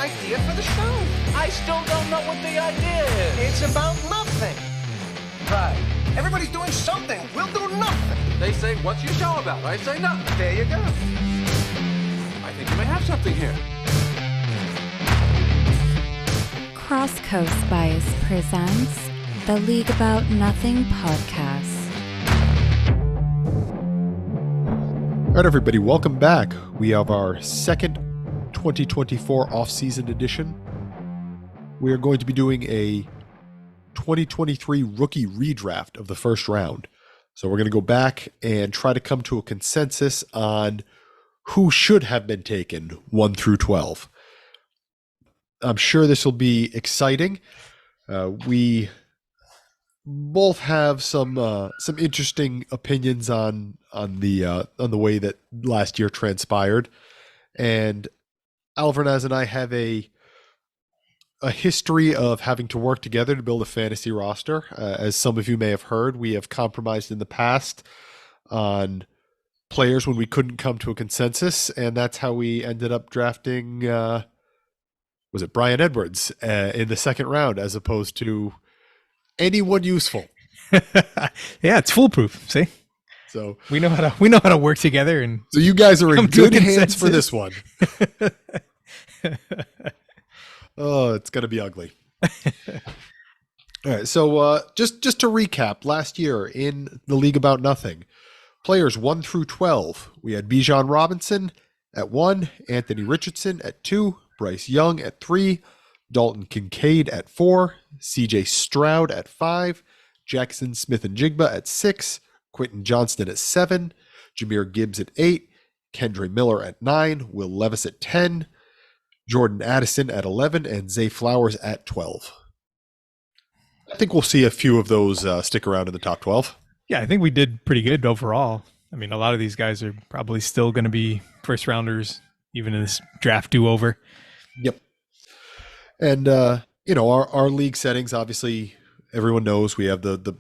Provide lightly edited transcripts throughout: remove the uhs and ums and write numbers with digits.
idea for the show. I still don't know what the idea is. It's about nothing. Right. Everybody's doing something. We'll do nothing. They say, what's your show about? I say nothing. There you go. I think you may have something here. Cross Coast Bias presents the League About Nothing podcast. All right, everybody, welcome back. We have our second 2024 off-season edition. We are going to be doing a 2023 rookie redraft of the first round. So we're going to go back and try to come to a consensus on who should have been taken 1 through 12. I'm sure this will be exciting. We both have some interesting opinions on the way that last year transpired, and Alvarez and I have a history of having to work together to build a fantasy roster. As some of you may have heard, we have compromised in the past on players when we couldn't come to a consensus, and that's how we ended up drafting. Was it Bryan Edwards in the second round as opposed to anyone useful? Yeah, it's foolproof. See, so we know how to work together, and so you guys are in good hands for this one. Oh, it's gonna be ugly. All right, so just to recap, last year in the League About Nothing, players 1 through 12, we had Bijan Robinson at 1, Anthony Richardson at 2, Bryce Young at 3, Dalton Kincaid at 4, CJ Stroud at 5, Jaxon Smith-Njigba at 6, Quentin Johnston at 7, Jahmyr Gibbs at 8, Kendre Miller at 9, Will Levis at 10, Jordan Addison at 11, and Zay Flowers at 12. I think we'll see a few of those stick around in the top 12. yeah, I think we did pretty good overall. I mean, a lot of these guys are probably still going to be first rounders, even in this draft do-over. Yep. And, our league settings, obviously, everyone knows we have the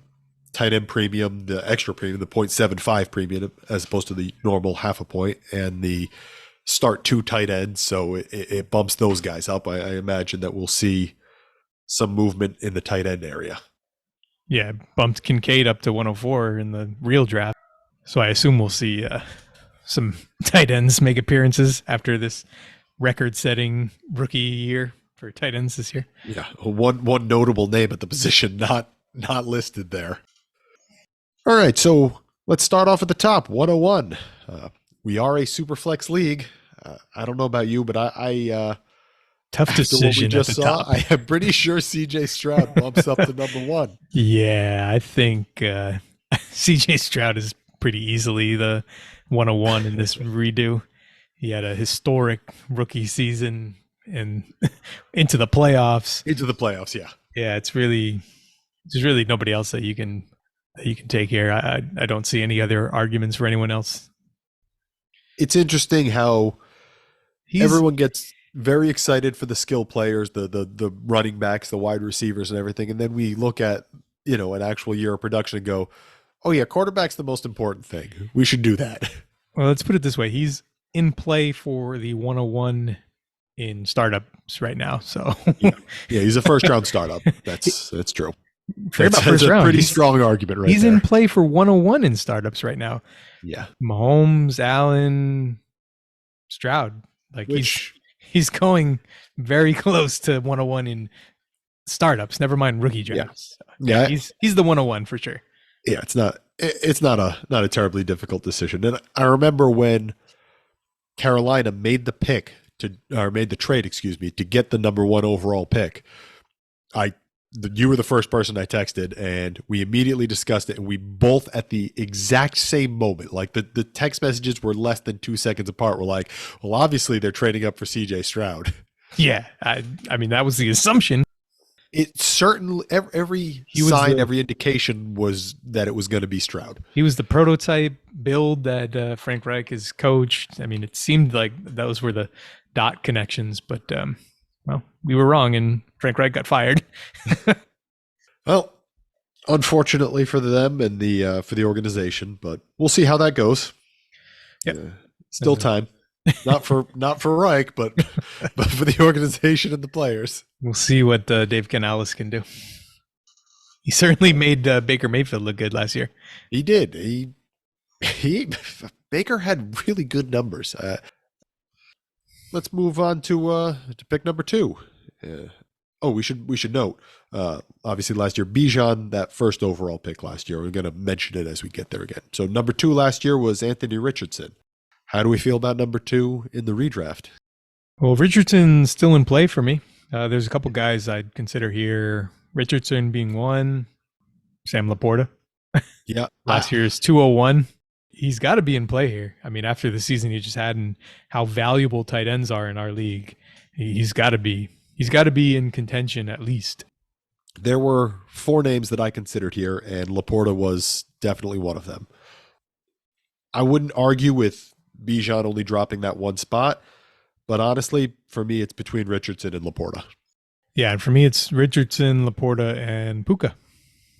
tight end premium, the extra premium, the 0.75 premium, as opposed to the normal half a point, and the start 2 tight ends. So it bumps those guys up. I imagine that we'll see some movement in the tight end area. Yeah, bumped Kincaid up to 104 in the real draft. So I assume we'll see some tight ends make appearances after this record-setting rookie year for tight ends this year. Yeah, one notable name at the position not listed there. All right, so let's start off at the top, 101. We are a super flex league. I don't know about you, but I tough decision at the top. I am pretty sure CJ Stroud bumps up to number 1. Yeah, I think CJ Stroud is pretty easily the 101 in this redo. He had a historic rookie season and into the playoffs. Into the playoffs, yeah. Yeah, there's really nobody else that you can take here. I don't see any other arguments for anyone else. It's interesting how everyone gets very excited for the skill players, the running backs, the wide receivers and everything. And then we look at, an actual year of production and go, oh yeah, quarterback's the most important thing. We should do that. Well, let's put it this way. He's in play for the 101 in startups right now. So yeah, he's a first round startup. That's true. That's a pretty strong argument right he's there. in play for 101 in startups right now. Yeah. Mahomes, Allen, Stroud. He's going very close to 101 in startups, never mind rookie drafts. Yeah. He's the 101 for sure. Yeah, it's not a terribly difficult decision. And I remember when Carolina made the trade, to get the number 1 overall pick. You were the first person I texted, and we immediately discussed it, and we both at the exact same moment, like the text messages were less than 2 seconds apart, were like, well, obviously they're trading up for CJ Stroud. Yeah, I mean, that was the assumption. It certainly, every indication was that it was going to be Stroud. He was the prototype build that Frank Reich has coached. I mean, it seemed like those were the dot connections, but well, we were wrong, and Frank Reich got fired. Well, unfortunately for them and the for the organization, but we'll see how that goes. Yep. Still time. Not for Reich, but for the organization and the players. We'll see what Dave Canales can do. He certainly made Baker Mayfield look good last year. He did. He Baker had really good numbers. Let's move on to pick number 2. We should note. Obviously, last year Bijan, that first overall pick last year. We're going to mention it as we get there again. So number 2 last year was Anthony Richardson. How do we feel about number 2 in the redraft? Well, Richardson's still in play for me. There's a couple guys I'd consider here. Richardson being one. Sam LaPorta. Yeah. Last year's 201. He's got to be in play here. I mean, after the season he just had and how valuable tight ends are in our league, he's got to be in contention at least. There were 4 names that I considered here, and LaPorta was definitely one of them. I wouldn't argue with Bijan only dropping that one spot, but honestly, for me, it's between Richardson and LaPorta. Yeah, and for me, it's Richardson, LaPorta, and Puka.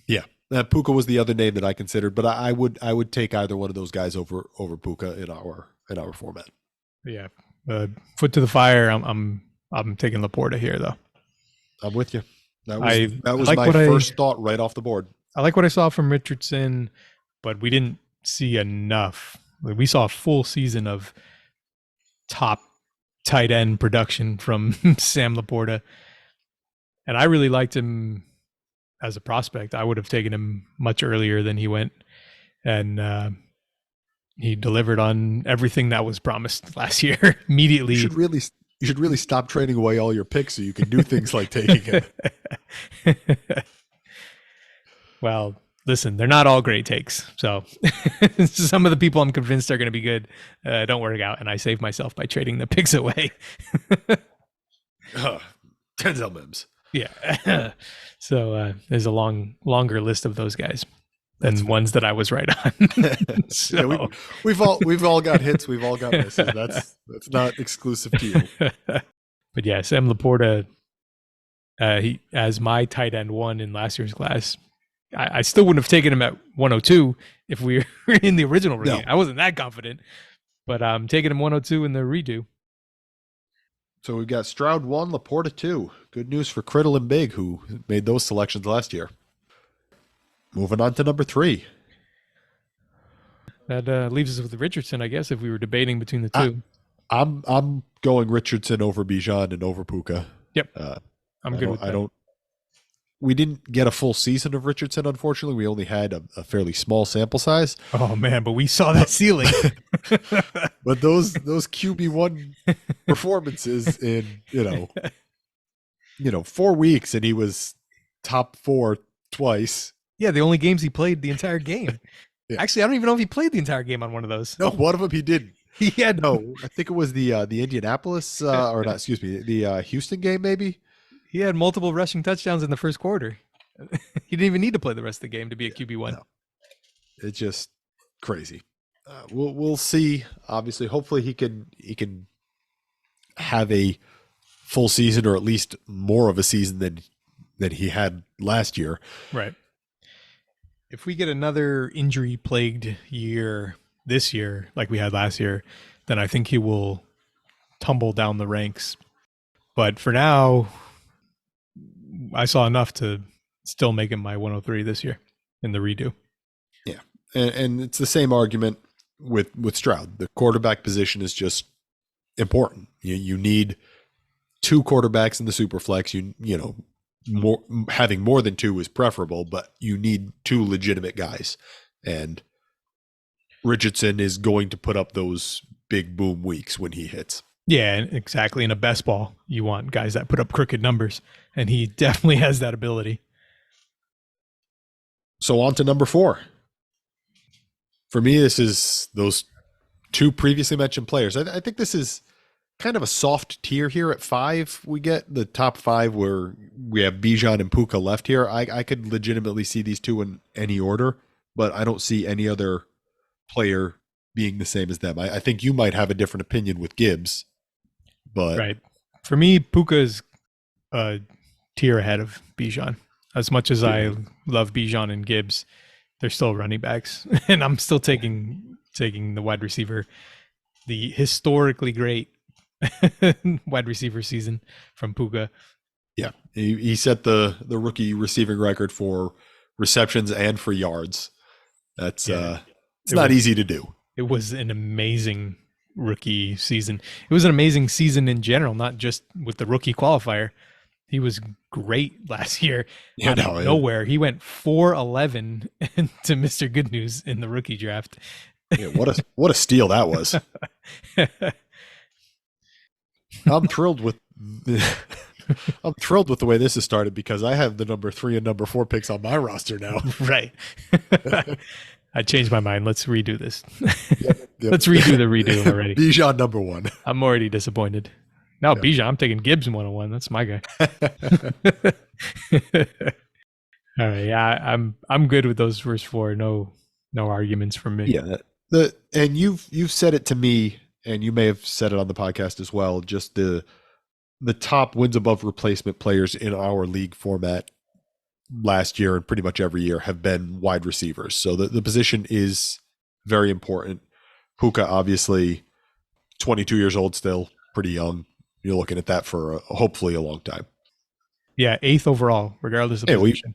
Yeah, Puka was the other name that I considered, but I would take either one of those guys over Puka in our format. Yeah, foot to the fire. I'm taking LaPorta here, though. I'm with you. That was like my first thought right off the board. I like what I saw from Richardson, but we didn't see enough. We saw a full season of top tight end production from Sam LaPorta. And I really liked him as a prospect. I would have taken him much earlier than he went. And he delivered on everything that was promised last year immediately. You should really stop trading away all your picks so you can do things like taking him. Well, listen, they're not all great takes. So some of the people I'm convinced are going to be good don't work out. And I save myself by trading the picks away. Denzel Mims. Yeah. So there's a longer list of those guys than ones that I was right on. So. Yeah, we've all got hits. We've all got misses. That's not exclusive to you. But yeah, Sam LaPorta, he as my tight end 1 in last year's class. I still wouldn't have taken him at 102 if we were in the original review. No. I wasn't that confident, but I'm taking him 102 in the redo. So we've got Stroud 1, LaPorta 2. Good news for Criddle and Big, who made those selections last year. Moving on to number 3. That leaves us with Richardson, I guess, if we were debating between the two. I'm going Richardson over Bijan and over Puka. Yep, I'm good with that. We didn't get a full season of Richardson, unfortunately. We only had a fairly small sample size. Oh man, but we saw that ceiling. But those QB1 performances in 4 weeks, and he was top 4 twice. Yeah, the only games he played the entire game. Yeah. Actually, I don't even know if he played the entire game on one of those. No, one of them he didn't. He had no. I think it was the Indianapolis the Houston game maybe. He had multiple rushing touchdowns in the first quarter. He didn't even need to play the rest of the game to be a QB1. No. It's just crazy. We'll see. Obviously, hopefully he can have a full season, or at least more of a season than he had last year. Right. If we get another injury-plagued year this year, like we had last year, then I think he will tumble down the ranks. But for now, I saw enough to still make him my 103 this year in the redo. Yeah. And it's the same argument with Stroud. The quarterback position is just important. You need 2 quarterbacks in the super flex. Having more than 2 is preferable, but you need 2 legitimate guys. And Richardson is going to put up those big boom weeks when he hits. Yeah, exactly. In a best ball, you want guys that put up crooked numbers, and he definitely has that ability. So on to number 4. For me, this is those 2 previously mentioned players. I think this is kind of a soft tier here at 5. We get the top 5 where we have Bijan and Puka left here. I could legitimately see these 2 in any order, but I don't see any other player being the same as them. I think you might have a different opinion with Gibbs, but right. For me, Puka is a tier ahead of Bijan. As much as I love Bijan and Gibbs, they're still running backs, and I'm still taking the wide receiver the historically great wide receiver season from Puka. Yeah, he set the rookie receiving record for receptions and for yards. That's it's not easy to do. It was an amazing rookie season. It was an amazing season in general, not just with the rookie qualifier. He was great last year. Out of nowhere, he went 4-11 to Mr. Good News in the rookie draft. Yeah, what a steal that was. I'm thrilled with the way this has started because I have the number 3 and number 4 picks on my roster now. Right. I changed my mind. Let's redo this. Yep. Let's redo the redo already. Bijan number 1. I'm already disappointed. No, yep. Bijan, I'm taking Gibbs 101. That's my guy. All right. Yeah, I'm good with those first 4. No arguments from me. Yeah. And you've said it to me, and you may have said it on the podcast as well, just the top wins above replacement players in our league format last year and pretty much every year have been wide receivers. So the position is very important. Puka, obviously 22 years old still, pretty young. You're looking at that for hopefully a long time. Yeah, 8th overall, regardless of position.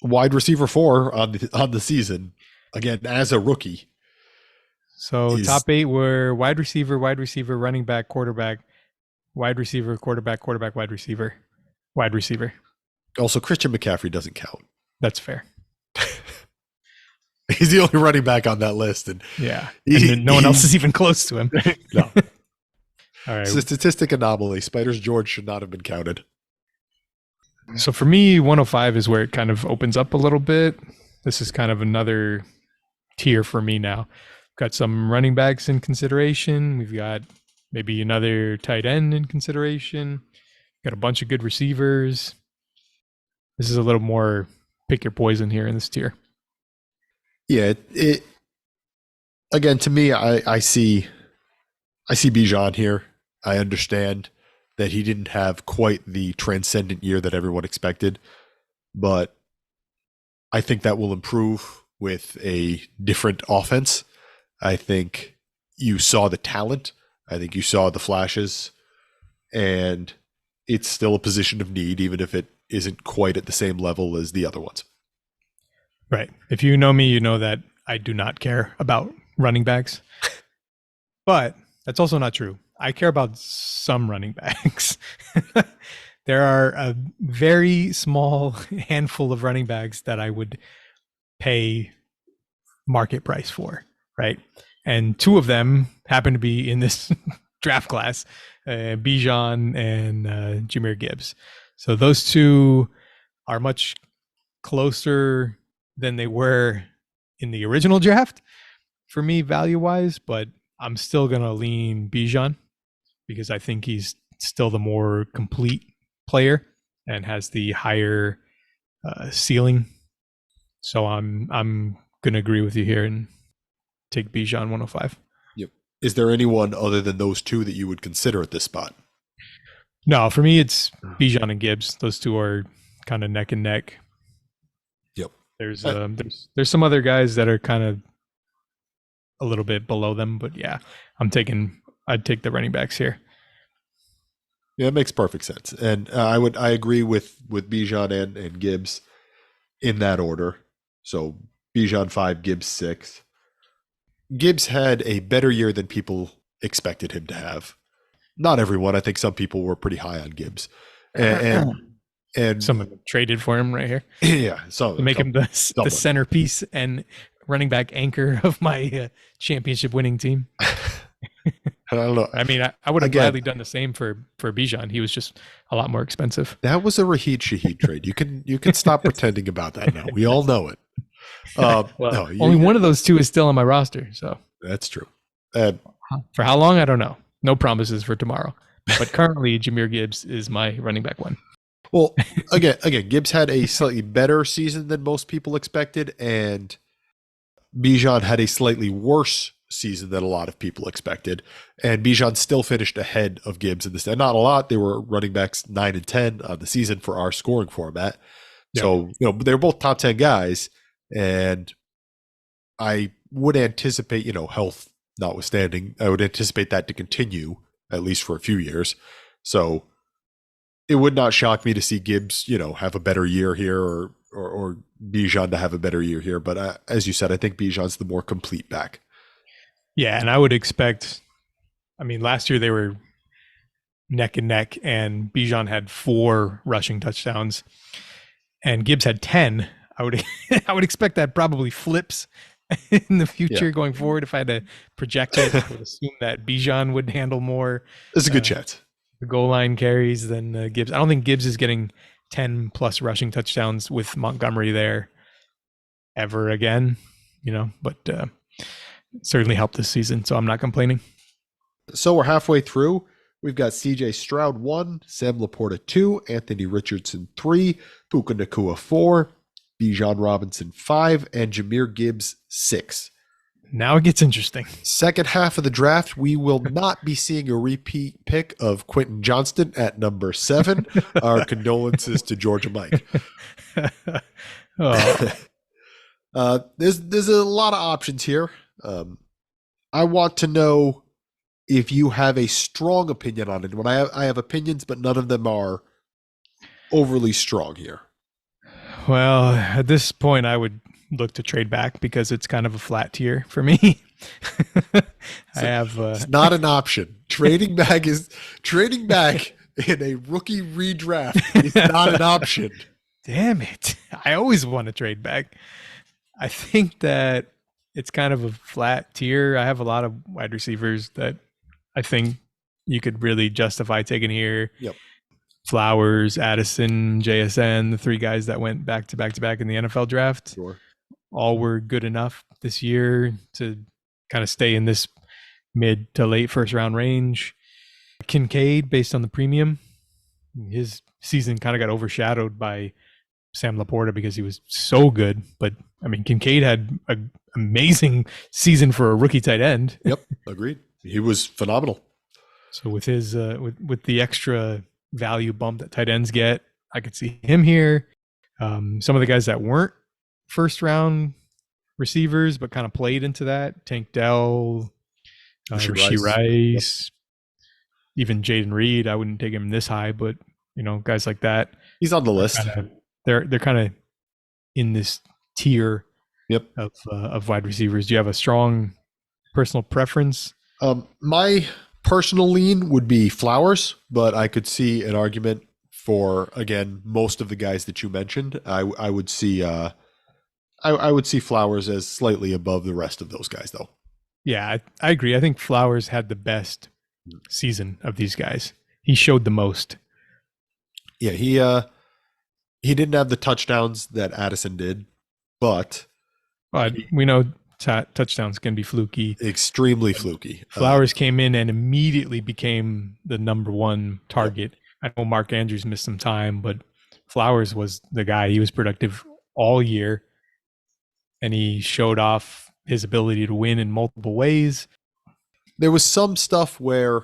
Wide receiver 4 on the season, again, as a rookie. So top 8 were wide receiver, running back, quarterback, wide receiver, quarterback, wide receiver, wide receiver. Also, Christian McCaffrey doesn't count. That's fair. He's the only running back on that list. And yeah, no one else is even close to him. No. All right. It's a statistic anomaly. Spider's George should not have been counted. So for me, 105 is where it kind of opens up a little bit. This is kind of another tier for me now. Got some running backs in consideration. We've got maybe another tight end in consideration. Got a bunch of good receivers. This is a little more pick your poison here in this tier. Yeah, it again, to me, I see Bijan here. I understand that he didn't have quite the transcendent year that everyone expected, but I think that will improve with a different offense. I think you saw the talent. I think you saw the flashes, and it's still a position of need, even if it isn't quite at the same level as the other ones. Right. If you know me, you know that I do not care about running backs, but that's also not true. I care about some running backs. There are a very small handful of running backs that I would pay market price for, right? And 2 of them happen to be in this draft class, Bijan and Jahmyr Gibbs. So those 2 are much closer than they were in the original draft for me value-wise, but I'm still going to lean Bijan because I think he's still the more complete player and has the higher ceiling. So I'm going to agree with you here and take Bijan 105. Yep. Is there anyone other than those 2 that you would consider at this spot? No, for me, it's Bijan and Gibbs. Those 2 are kind of neck and neck. Yep. There's some other guys that are kind of a little bit below them, but yeah, I'd take the running backs here. Yeah, it makes perfect sense. And I agree with Bijan and Gibbs in that order. So Bijan 5, Gibbs 6. Gibbs had a better year than people expected him to have. Not everyone. I think some people were pretty high on Gibbs. And someone traded for him right here. Yeah. To make him the centerpiece and running back anchor of my championship winning team. I don't know. I mean, I would have gladly done the same for Bijan. He was just a lot more expensive. That was a Rashee Shaheed trade. You can stop pretending about that now. We all know it. Only one of those 2 is still on my roster. So that's true. For how long? I don't know. No promises for tomorrow. But currently, Jahmyr Gibbs is my running back 1. Well, again, Gibbs had a slightly better season than most people expected, and Bijan had a slightly worse season than a lot of people expected. And Bijan still finished ahead of Gibbs in this. And not a lot. They were running backs 9 and 10 on the season for our scoring format. Yep. So, they're both top 10 guys. And I would anticipate, health notwithstanding. I would anticipate that to continue at least for a few years. So it would not shock me to see Gibbs, have a better year here or Bijan to have a better year here. But as you said, I think Bijan's the more complete back. Yeah, and I would expect, last year they were neck and neck, and Bijan had 4 rushing touchdowns, and Gibbs had 10. I would expect that probably flips in the future going forward. If I had to project it, I would assume that Bijan would handle more. There's a good chance. The goal line carries than Gibbs. I don't think Gibbs is getting 10 plus rushing touchdowns with Montgomery there ever again, but certainly helped this season, so I'm not complaining. So we're halfway through. We've got CJ Stroud 1, Sam LaPorta 2, Anthony Richardson 3, Puka Nacua 4, Bijan Robinson 5, and Jahmyr Gibbs 6. Now it gets interesting. Second half of the draft, we will not be seeing a repeat pick of Quentin Johnston at number 7. Our condolences to Georgia Mike. There's a lot of options here. I want to know if you have a strong opinion on it. When I have opinions, but none of them are overly strong here. Well, at this point, I would look to trade back because it's kind of a flat tier for me. It's not an option. Trading back in a rookie redraft is not an option. Damn it. I always want to trade back. I think that it's kind of a flat tier. I have a lot of wide receivers that I think you could really justify taking here. Yep. Flowers, Addison, JSN, the 3 guys that went back to back to back in the NFL draft. Sure. All were good enough this year to kind of stay in this mid to late first round range. Kincaid, based on the premium, his season kind of got overshadowed by Sam LaPorta because he was so good. But Kincaid had an amazing season for a rookie tight end. Yep, agreed. He was phenomenal. So with his with the extra value bump that tight ends get, I could see him here. Some of the guys that weren't first round receivers but kind of played into that, Tank Dell, Rashee Rice, even Jaden Reed. I wouldn't take him this high, but guys like that. He's on the list. They're kind of in this tier. Yep. Of wide receivers. Do you have a strong personal preference? My personal lean would be Flowers, but I could see an argument for, again, most of the guys that you mentioned. I would see I would see Flowers as slightly above the rest of those guys, though. Yeah, I agree. I think Flowers had the best season of these guys. He showed the most. Yeah, he didn't have the touchdowns that Addison did, but we know touchdowns can be fluky. Extremely fluky. Flowers came in and immediately became the number 1 target. I know Mark Andrews missed some time, but Flowers was the guy. He was productive all year, and he showed off his ability to win in multiple ways. There was some stuff where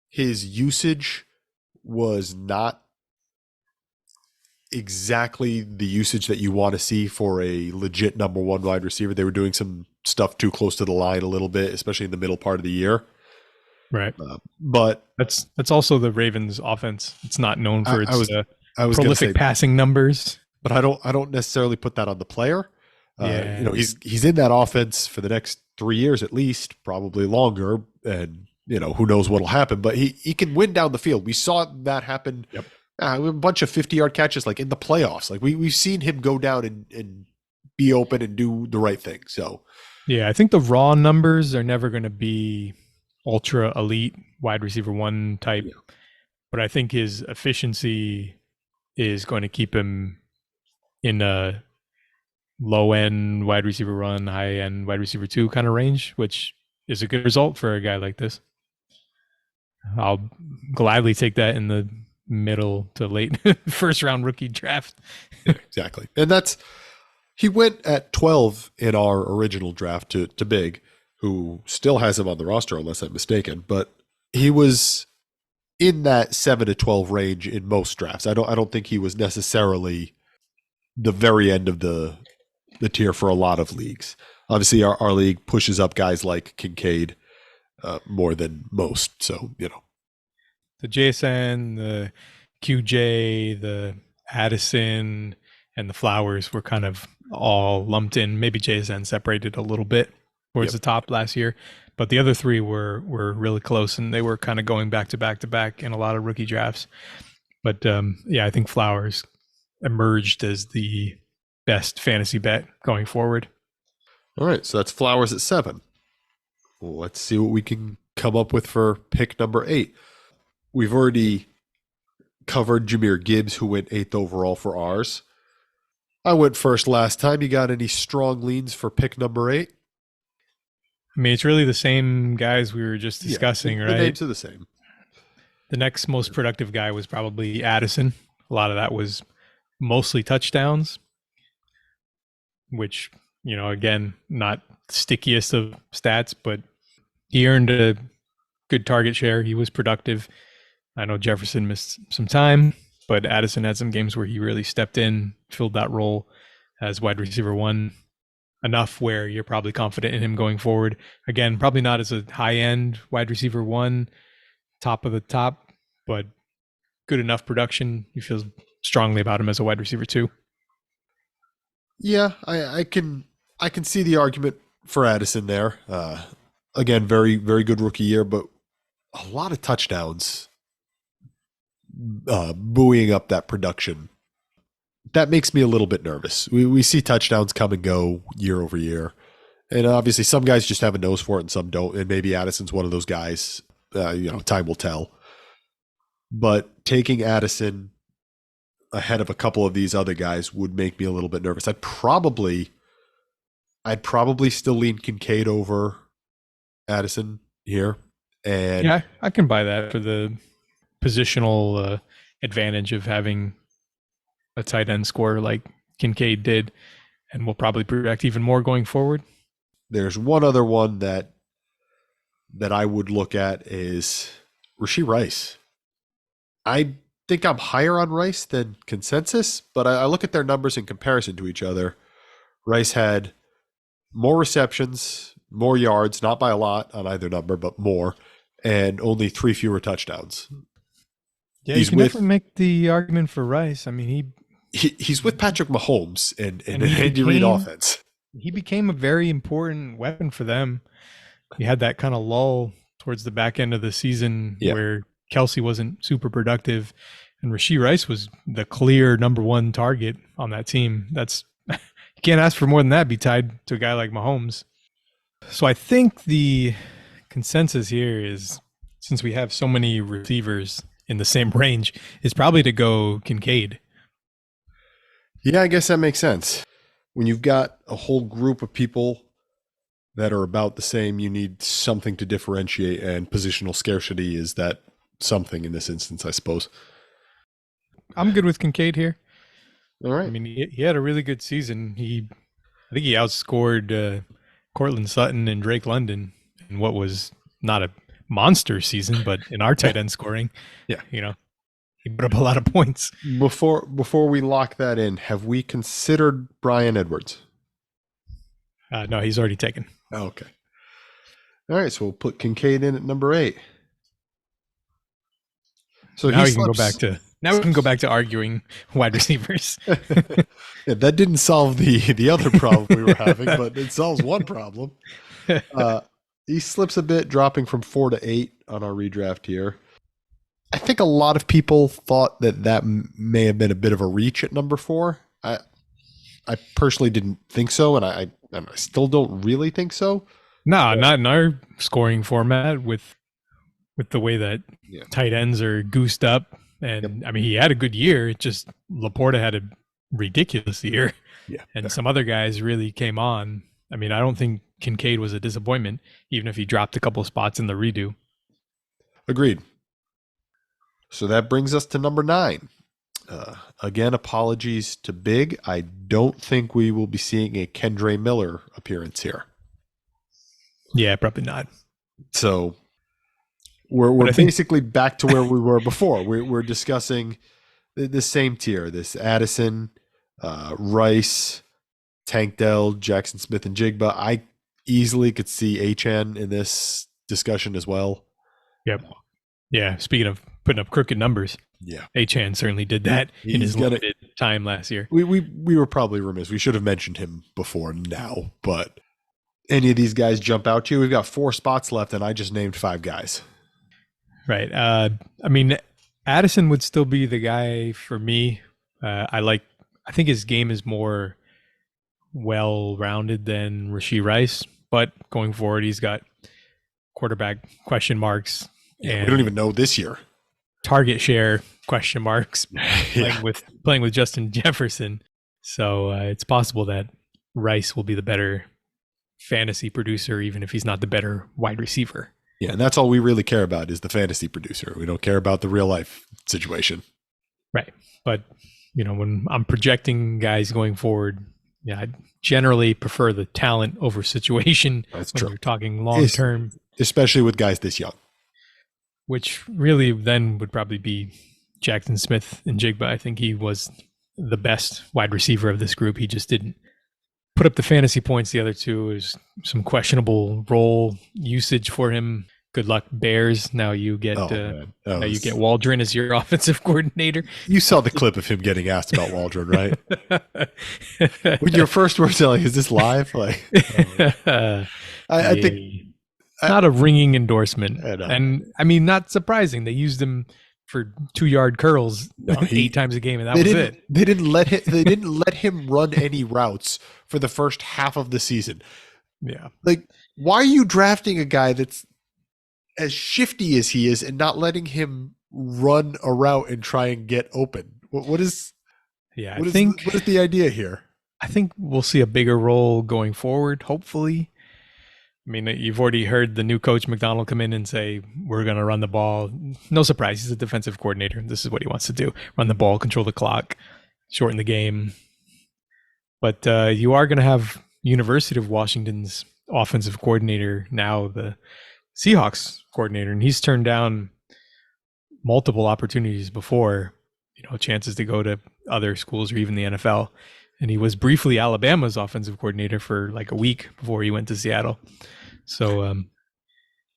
his usage was not exactly the usage that you want to see for a legit number 1 wide receiver. They were doing some stuff too close to the line a little bit, especially in the middle part of the year. Right. But that's also the Ravens offense. It's not known for its prolific say, passing numbers. But I don't necessarily put that on the player. Yeah. He's in that offense for the next 3 years at least, probably longer, and who knows what'll happen. But he can win down the field. We saw that happen. Yep. A bunch of 50-yard catches, like in the playoffs. Like we've seen him go down and be open and do the right thing. So, yeah, I think the raw numbers are never going to be ultra elite wide receiver 1 type, but I think his efficiency is going to keep him in a low end wide receiver 1, high end wide receiver 2 kind of range, which is a good result for a guy like this. I'll gladly take that in the middle to late first round rookie draft. Exactly. And he went at 12 in our original draft to Big, who still has him on the roster unless I'm mistaken, but he was in that 7 to 12 range in most drafts. I don't think he was necessarily the very end of the tier for a lot of leagues. Obviously, our league pushes up guys like Kincaid more than most. So, The JSN, the QJ, the Addison, and the Flowers were kind of all lumped in. Maybe JSN separated a little bit towards the top last year, but the other three were really close, and they were kind of going back to back to back in a lot of rookie drafts. But I think Flowers emerged as the best fantasy bet going forward. All right, so that's Flowers at 7. Well, let's see what we can come up with for pick number 8. We've already covered Jahmyr Gibbs, who went 8th overall for ours. I went first last time. You got any strong leans for pick number 8? I mean, it's really the same guys we were just discussing, right? The names are the same. The next most productive guy was probably Addison. A lot of that was mostly touchdowns, which, again, not stickiest of stats, but he earned a good target share. He was productive. I know Jefferson missed some time, but Addison had some games where he really stepped in, filled that role as wide receiver 1 enough where you're probably confident in him going forward. Again, probably not as a high-end wide receiver 1, top of the top, but good enough production. You feel strongly about him as a wide receiver 2. Yeah, I can see the argument for Addison there. Again, very, very good rookie year, but a lot of touchdowns buoying up that production. That makes me a little bit nervous. We see touchdowns come and go year over year. And obviously some guys just have a nose for it and some don't. And maybe Addison's one of those guys. Time will tell. But taking Addison ahead of a couple of these other guys would make me a little bit nervous. I'd probably still lean Kincaid over Addison here. And yeah, I can buy that for the positional advantage of having a tight end scorer like Kincaid did, and will probably project even more going forward. There's one other one that I would look at is Rashee Rice. I think I'm higher on Rice than consensus, but I look at their numbers in comparison to each other. Rice had more receptions, more yards, not by a lot on either number, but more, and only 3 fewer touchdowns. Yeah, you can definitely make the argument for Rice. I mean, he's with Patrick Mahomes and an Andy Reid offense. He became a very important weapon for them. You had that kind of lull towards the back end of the season where Kelsey wasn't super productive, and Rashee Rice was the clear number 1 target on that team. That's you can't ask for more than that, be tied to a guy like Mahomes. So I think the consensus here is, since we have so many receivers in the same range, is probably to go Kincaid. Yeah, I guess that makes sense. When you've got a whole group of people that are about the same, you need something to differentiate, and positional scarcity is that something in this instance, I suppose. I'm good with Kincaid here. All right. I mean, he had a really good season. I think he outscored Cortland Sutton and Drake London in what was not a monster season, but in our tight end scoring, he put up a lot of points. Before we lock that in, have we considered Bryan Edwards? No, he's already taken. Oh, okay. All right, so we'll put Kincaid in at number 8. So now we can go back to arguing wide receivers. Yeah, that didn't solve the other problem we were having, but it solves one problem. He slips a bit, dropping from 4 to 8 on our redraft here. I think a lot of people thought that may have been a bit of a reach at number 4. I personally didn't think so, and I still don't really think so. No, not in our scoring format with the way that tight ends are goosed up. And I mean, he had a good year. It just LaPorta had a ridiculous year. Yeah, and some other guys really came on. I mean, I don't think Kincaid was a disappointment, even if he dropped a couple of spots in the redo. Agreed. So that brings us to number 9. Again, apologies to Big. I don't think we will be seeing a Kendre Miller appearance here. Yeah, probably not. So we're basically back to where we were before. We're discussing the same tier, this Addison, Rice, Tank Dell, Jaxon Smith-Njigba. I easily could see Achane in this discussion as well. Yep. Yeah. Speaking of putting up crooked numbers, Yeah. Achane certainly did that in his limited time last year. We were probably remiss. We should have mentioned him before now, but any of these guys jump out to you? We've got 4 spots left, and I just named 5 guys. Right. I mean, Addison would still be the guy for me. I think his game is more well-rounded than Rashee Rice, but going forward, he's got quarterback question marks. Yeah, and we don't even know this year. Target share question marks playing with Justin Jefferson. So it's possible that Rice will be the better fantasy producer, even if he's not the better wide receiver. Yeah, and that's all we really care about is the fantasy producer. We don't care about the real life situation. Right. But, when I'm projecting guys going forward, I generally prefer the talent over situation. That's when true. you're talking long term. Especially with guys this young. Which really then would probably be Jaxon Smith-Njigba. I think he was the best wide receiver of this group. He just didn't put up the fantasy points. The other two is some questionable role usage for him. Good luck, Bears. Now you get you get Waldron as your offensive coordinator. You saw the clip of him getting asked about Waldron, right? When your first words are like, "Is this live?" Like, I think not a ringing endorsement, I know. and I mean, not surprising. They used him for 2-yard curls 8 times a game, and that was it. They didn't let him run any routes for the first half of the season. Yeah, like, why are you drafting a guy that's as shifty as he is and not letting him run a route and try and get open? What is the idea here? I think we'll see a bigger role going forward, hopefully. I mean, you've already heard the new coach McDonald come in and say, we're going to run the ball. No surprise. He's a defensive coordinator. This is what he wants to do. Run the ball, control the clock, shorten the game. But you are going to have University of Washington's offensive coordinator now, the Seahawks coordinator, and he's turned down multiple opportunities before, chances to go to other schools or even the NFL. And he was briefly Alabama's offensive coordinator for like a week before he went to Seattle. So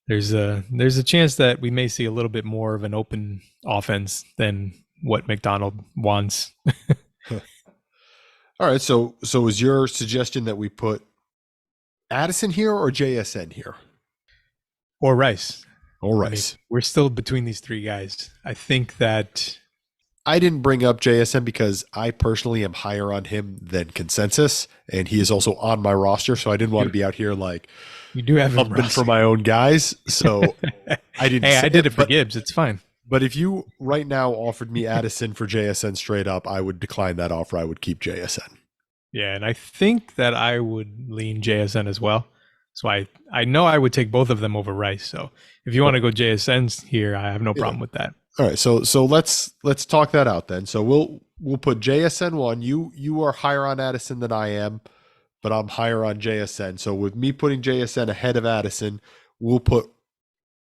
there's a chance that we may see a little bit more of an open offense than what McDonald wants. All right. So is your suggestion that we put Addison here or JSN here? Or Rice. Or Rice. I mean, we're still between these 3 guys. I think that I didn't bring up JSN because I personally am higher on him than consensus, and he is also on my roster, so I didn't want to be out here like you do have him for my own guys. So I didn't. Hey, I did it for Gibbs. It's fine. But if you right now offered me Addison for JSN straight up, I would decline that offer. I would keep JSN. Yeah, and I think that I would lean JSN as well. So I know I would take both of them over Rice. So if you want to go JSN's here, I have no problem with that. All right, so let's talk that out then. So we'll put JSN 1. You are higher on Addison than I am, but I'm higher on JSN. So with me putting JSN ahead of Addison, we'll put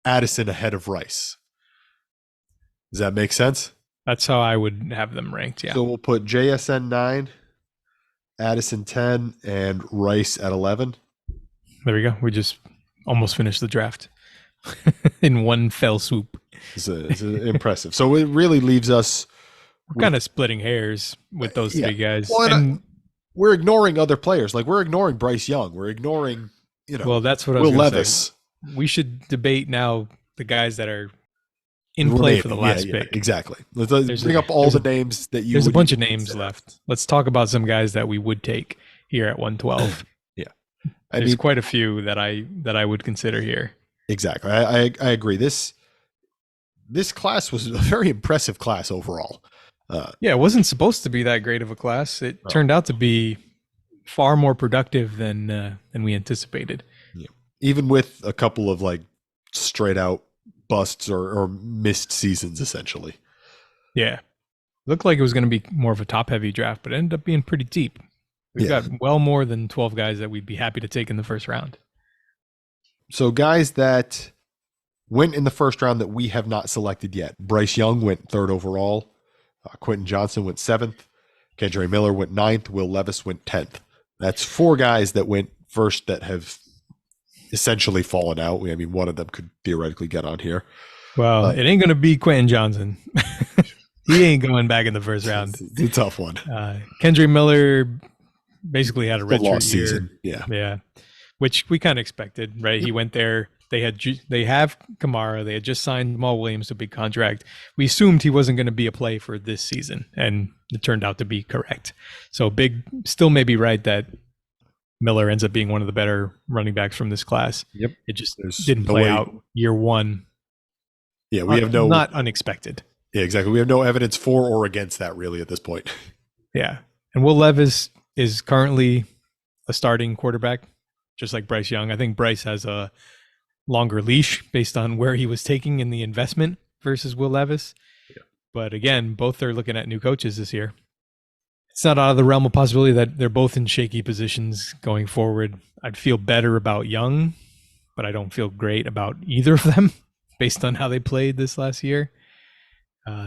Addison ahead of Rice. Does that make sense? That's how I would have them ranked, yeah. So we'll put JSN 9, Addison 10, and Rice at 11. There we go. We just almost finished the draft in one fell swoop. It's impressive. So it really leaves us. We're kind of splitting hairs with those 3 guys. Well, and we're ignoring other players. Like we're ignoring Bryce Young. We're ignoring, Well, that's what I was going to say. We should debate now the guys that are in play for the last pick. Exactly. Let's bring up all the names that you. There's a bunch of names left. Let's talk about some guys that we would take here at 112. There's quite a few that I would consider here. Exactly. I agree. This class was a very impressive class overall. It wasn't supposed to be that great of a class. It turned out to be far more productive than we anticipated. Yeah. Even with a couple of like straight out busts or missed seasons, essentially. Yeah. Looked like it was going to be more of a top heavy draft, but it ended up being pretty deep. We've got well more than 12 guys that we'd be happy to take in the first round. So guys that went in the first round that we have not selected yet. Bryce Young went 3rd overall. Quentin Johnson went 7th. Kendra Miller went 9th. Will Levis went 10th. That's 4 guys that went first that have essentially fallen out. I mean, one of them could theoretically get on here. Well, it ain't going to be Quentin Johnson. He ain't going back in the first round. It's a tough one. Kendry Miller basically had a redshirt lost year. season. Yeah. Which we kind of expected, right? He went there. They have Kamara. They had just signed Jamal Williams to a big contract. We assumed he wasn't going to be a play for this season, and it turned out to be correct. So Big still may be right that Miller ends up being one of the better running backs from this class. Yep. It just didn't play out year one. Yeah, we have not unexpected. Yeah, exactly. We have no evidence for or against that really at this point. Yeah. And Will Levis is currently a starting quarterback, just like Bryce Young. I think Bryce has a longer leash based on where he was taking in the investment versus Will Levis. Yeah. But again, both are looking at new coaches this year. It's not out of the realm of possibility that they're both in shaky positions going forward. I'd feel better about Young, but I don't feel great about either of them based on how they played this last year.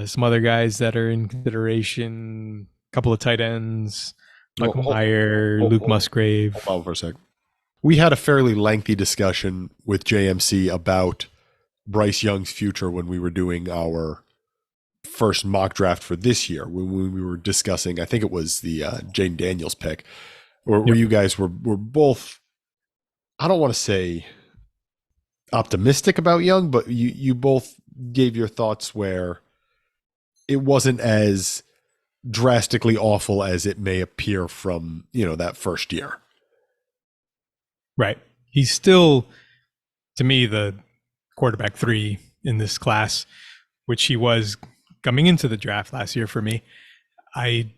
Some other guys that are in consideration, a couple of tight ends, Michael Mayer, Luke Musgrave. Hold on for a sec. We had a fairly lengthy discussion with JMC about Bryce Young's future when we were doing our first mock draft for this year, when we were discussing, I think it was the Jane Daniels pick, where you guys were both, I don't want to say optimistic about Young, but you both gave your thoughts where it wasn't as drastically awful as it may appear from, that first year. Right. He's still, to me, the quarterback 3 in this class, which he was coming into the draft last year for me. I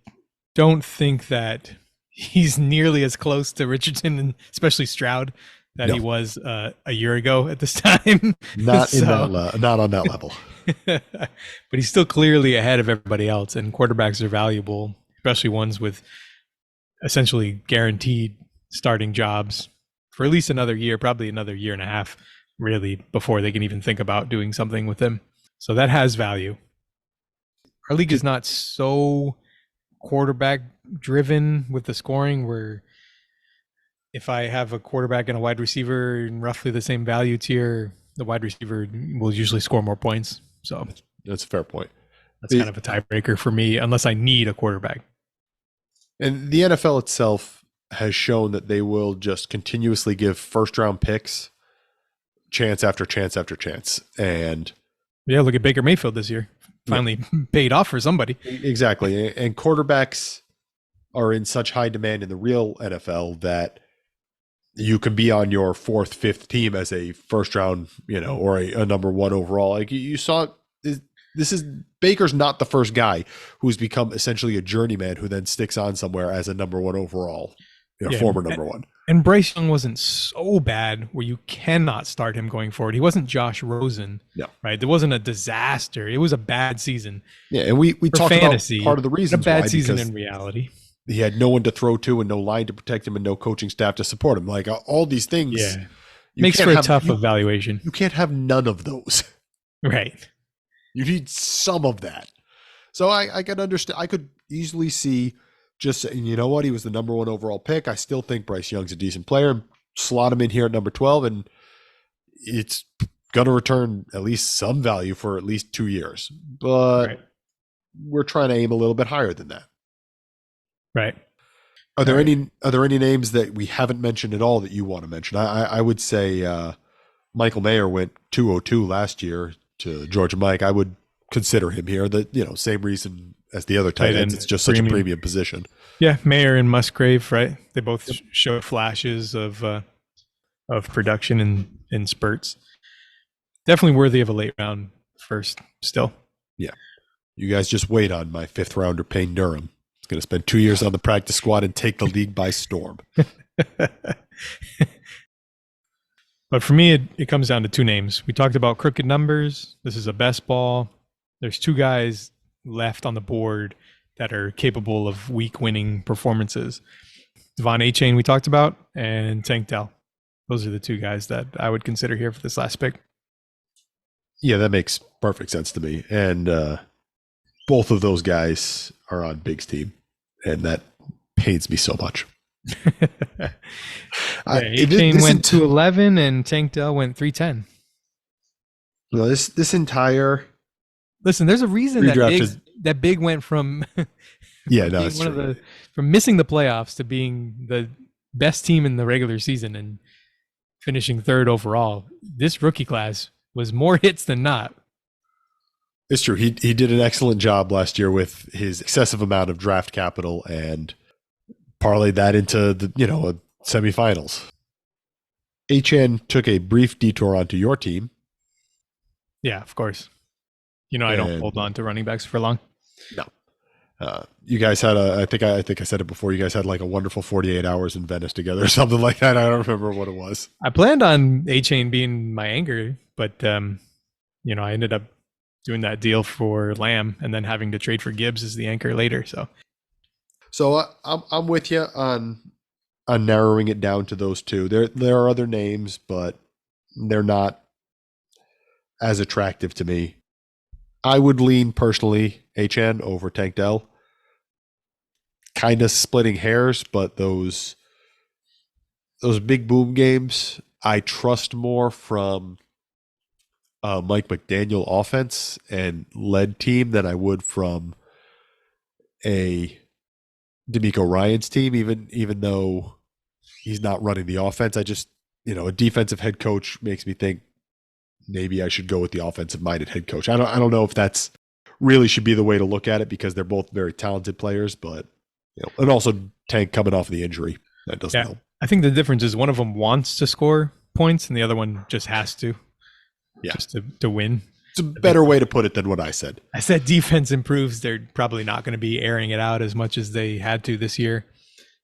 don't think that he's nearly as close to Richardson and especially Stroud that he was a year ago at this time. Not on that level. But he's still clearly ahead of everybody else, and quarterbacks are valuable, especially ones with essentially guaranteed starting jobs for at least another year, probably another year and a half, really, before they can even think about doing something with them. So that has value. Our league is not so quarterback driven with the scoring, where if I have a quarterback and a wide receiver in roughly the same value tier, the wide receiver will usually score more points. So that's a fair point. That's kind of a tiebreaker for me, unless I need a quarterback. And the NFL itself has shown that they will just continuously give first round picks chance after chance after chance. And yeah, look at Baker Mayfield this year. Finally paid off for somebody. Exactly. And quarterbacks are in such high demand in the real NFL that you can be on your 4th, 5th team as a first round, or a number 1 overall. Like you saw, Baker's not the first guy who's become essentially a journeyman who then sticks on somewhere as a number 1 overall, former number 1. And Bryce Young wasn't so bad where you cannot start him going forward. He wasn't Josh Rosen. No. Right? There wasn't a disaster. It was a bad season. Yeah, and we talked fantasy, about part of the reason a bad season in reality. He had no one to throw to and no line to protect him and no coaching staff to support him. Like all these things. Yeah. Makes for a tough evaluation. You can't have none of those. Right. You need some of that. So I can understand. I could easily see just saying, you know what, he was the number 1 overall pick. I still think Bryce Young's a decent player. Slot him in here at number 12, and it's going to return at least some value for at least 2 years. But we're trying to aim a little bit higher than that. Right. Are there any names that we haven't mentioned at all that you want to mention? I would say Michael Mayer went 202 last year to Georgia Mike. I would consider him here. Same reason as the other tight ends. It's just such a premium position. Yeah, Mayer and Musgrave, right? They both show flashes of production in spurts. Definitely worthy of a late round first still. Yeah. You guys just wait on my 5th rounder, Payne Durham. He's going to spend 2 years on the practice squad and take the league by storm. But for me, it comes down to 2 names. We talked about crooked numbers. This is a best ball. There's 2 guys left on the board that are capable of week winning performances. De'Von Achane we talked about, and Tank Dell. Those are the 2 guys that I would consider here for this last pick. Yeah, that makes perfect sense to me. And both of those guys are on Big's team, and that pains me so much. Achane went 211 and Tank Dell went 310. No, this entire listen. There's a reason that Big went from that's from missing the playoffs to being the best team in the regular season and finishing third overall. This rookie class was more hits than not. It's true. He did an excellent job last year with his excessive amount of draft capital and parlayed that into the semifinals. Achane took a brief detour onto your team. Yeah, of course. I don't hold on to running backs for long. No. You guys had I think I said it before, you guys had like a wonderful 48 hours in Venice together or something like that. I don't remember what it was. I planned on Achane being my anchor, but I ended up doing that deal for Lamb and then having to trade for Gibbs as the anchor later. So I'm with you on narrowing it down to those two. There are other names, but they're not as attractive to me. I would lean personally Achane over Tank Dell. Kind of splitting hairs, but those big boom games I trust more from Mike McDaniel offense and led team than I would from a D'Amico Ryans team, even though he's not running the offense. I just, a defensive head coach makes me think maybe I should go with the offensive minded head coach. I don't know if that's really should be the way to look at it because they're both very talented players, but and also Tank coming off the injury, that doesn't help. I think the difference is one of them wants to score points and the other one just has to. Yeah. Just to win. It's a better way to put it than what I said. I said defense improves. They're probably not going to be airing it out as much as they had to this year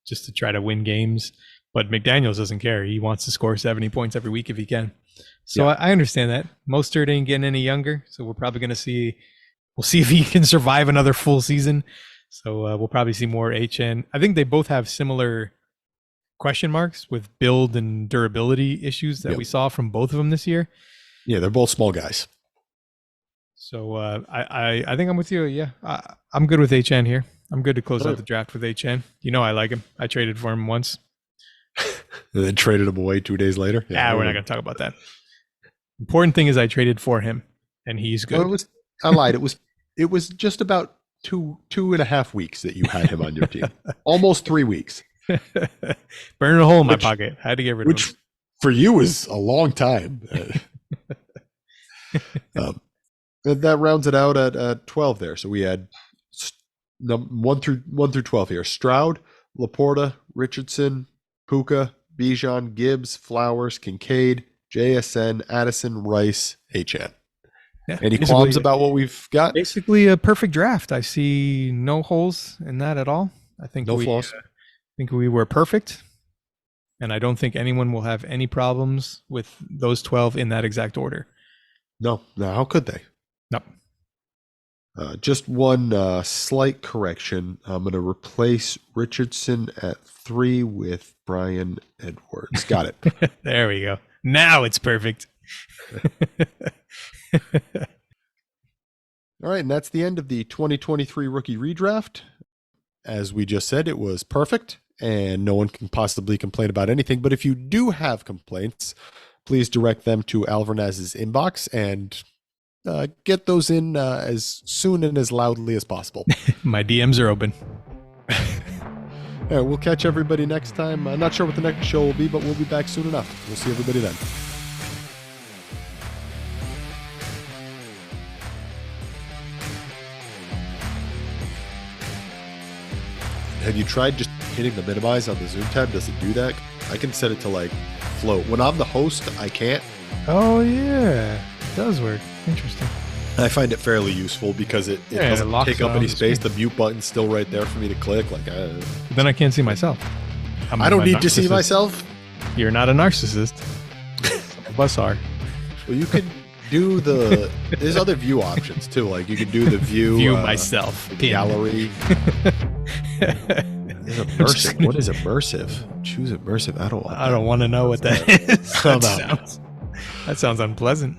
just to try to win games. But McDaniels doesn't care. He wants to score 70 points every week if he can. So yeah. I understand that. Mostert ain't getting any younger. So we're probably going to see – we'll see if he can survive another full season. So we'll probably see more Achane. I think they both have similar question marks with build and durability issues that we saw from both of them this year. Yeah, they're both small guys. So I think I'm with you. Yeah, I'm good with Achane here. I'm good to close out the draft with Achane. I like him. I traded for him once. And then traded him away 2 days later? Yeah, we're not going to talk about that. Important thing is I traded for him, and he's good. Well, I lied. It was just about two and a half weeks that you had him on your team. Almost 3 weeks. Burning a hole in my pocket. I had to get rid of him. Which for you is a long time. That rounds it out at 12 there. So we had 1 through 12 here. Stroud, LaPorta, Richardson, Puka, Bijan, Gibbs, Flowers, Kincaid, JSN, Addison, Rice, Achane. Yeah, any qualms about what we've got? Basically a perfect draft. I see no holes in that at all. I think no flaws. I think we were perfect. And I don't think anyone will have any problems with those 12 in that exact order. No, how could they? No. Just one slight correction. I'm going to replace Richardson at 3 with Brian Edwards. Got it. There we go. Now it's perfect. All right, and that's the end of the 2023 rookie redraft. As we just said, it was perfect, and no one can possibly complain about anything. But if you do have complaints, please direct them to Alvarez's inbox and get those in as soon and as loudly as possible. My DMs are open. All right, we'll catch everybody next time. I'm not sure what the next show will be, but we'll be back soon enough. We'll see everybody then. Have you tried just hitting the minimize on the Zoom tab? Does it do that? I can set it to like float. When I'm the host, I can't. Oh, yeah. It does work. Interesting. I find it fairly useful because it doesn't take up any space. The mute button's still right there for me to click. Then I can't see myself. I don't need to see myself. You're not a narcissist. Some of us are. Well, you can do there's other view options too. Like you can do the view myself gallery. Is immersive? What is immersive? Choose immersive. I don't want to know what that is. That sounds unpleasant.